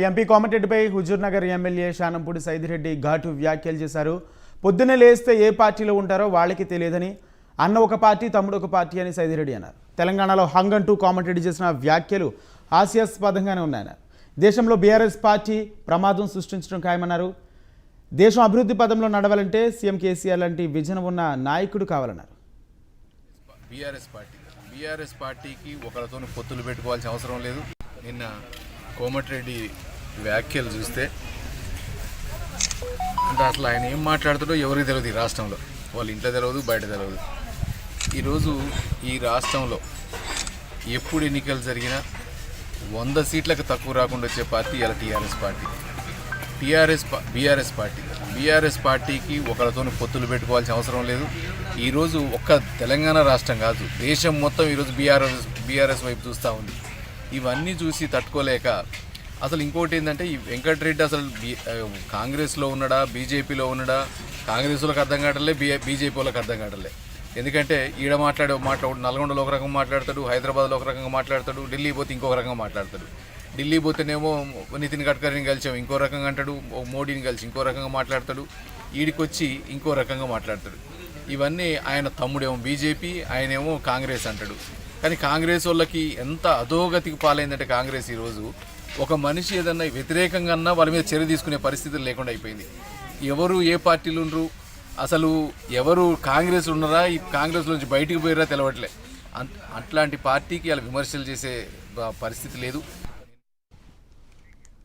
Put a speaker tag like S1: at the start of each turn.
S1: MP కోమటిరెడ్డిపై Huzurnagar MLA Shanampudi Saidireddy ఘాటు వ్యాఖ్యలు చేశారు. పొద్దున్నే లేస్తే ఏ పార్టీలో ఉంటారో వాళ్ళకి తెలియదని, అన్న ఒక పార్టీ తమ్ముడు ఒక పార్టీ అని సైదిరెడ్డి అన్నారు. తెలంగాణలో హంగ్ అంటూ కోమటిరెడ్డి చేసిన వ్యాఖ్యలు హాస్యాస్పదంగానే ఉన్నాయన్నారు. దేశంలో బీఆర్ఎస్ పార్టీ ప్రమాదం సృష్టించడం ఖాయమన్నారు. దేశం అభివృద్ధి పదంలో నడవాలంటే సీఎం కేసీఆర్ లాంటి విజన్ ఉన్న నాయకుడు కావాలన్నారు.
S2: బీఆర్ఎస్ పార్టీకి ఒకరితో పొత్తులు పెట్టుకోవాల్సిన అవసరం లేదు. నిన్న కోమటిరెడ్డి వ్యాఖ్యలు చూస్తే అంటే అసలు ఆయన ఏం మాట్లాడుతాడో ఎవరికి తెలియదు. ఈ రాష్ట్రంలో వాళ్ళ ఇంట్లో తెలియదు, బయట తెలియదు. ఈరోజు ఈ రాష్ట్రంలో ఎప్పుడు ఎన్నికలు జరిగినా 100 సీట్లకు తక్కువ రాకుండా వచ్చే పార్టీ ఇలా బీఆర్ఎస్ పార్టీకి ఒకరితో పొత్తులు పెట్టుకోవాల్సిన అవసరం లేదు. ఈరోజు ఒక్క తెలంగాణ రాష్ట్రం కాదు, దేశం మొత్తం ఈరోజు బీఆర్ఎస్ వైపు చూస్తూ ఉంది. ఇవన్నీ చూసి తట్టుకోలేక అసలు ఇంకోటి ఏంటంటే ఈ వెంకటరెడ్డి అసలు కాంగ్రెస్లో ఉన్నాడా, బీజేపీలో ఉన్నాడా, కాంగ్రెస్ వాళ్ళకి అర్థం కావట్లే, బీజేపీ వాళ్ళకి అర్థం కావట్లే. ఎందుకంటే ఈడ మాట్లాడు నల్గొండలో ఒక రకంగా మాట్లాడతాడు, హైదరాబాద్లో ఒక రకంగా మాట్లాడతాడు, ఢిల్లీ పోతే ఇంకొక రకంగా మాట్లాడతాడు. ఢిల్లీ పోతేనేమో నితిన్ గడ్కరీని కలిసాం ఇంకో రకంగా అంటాడు, మోడీని కలిసి ఇంకో రకంగా మాట్లాడతాడు, ఈడికొచ్చి ఇంకో రకంగా మాట్లాడతాడు. ఇవన్నీ ఆయన తమ్ముడేమో బీజేపీ, ఆయనేమో కాంగ్రెస్ అంటాడు. కానీ కాంగ్రెస్ వాళ్ళకి ఎంత అధోగతికి పాలైందంటే కాంగ్రెస్ ఈరోజు ఒక మనిషి ఏదన్నా వ్యతిరేకంగా అన్నా వాళ్ళ మీద చర్య తీసుకునే పరిస్థితులు లేకుండా అయిపోయింది. ఎవరు ఏ పార్టీలు ఉండరు, అసలు ఎవరు కాంగ్రెస్ ఉన్నారా, ఈ కాంగ్రెస్ నుంచి బయటికి పోయారా తెలవట్లే. అట్లాంటి పార్టీకి అలా విమర్శలు చేసే పరిస్థితి లేదు.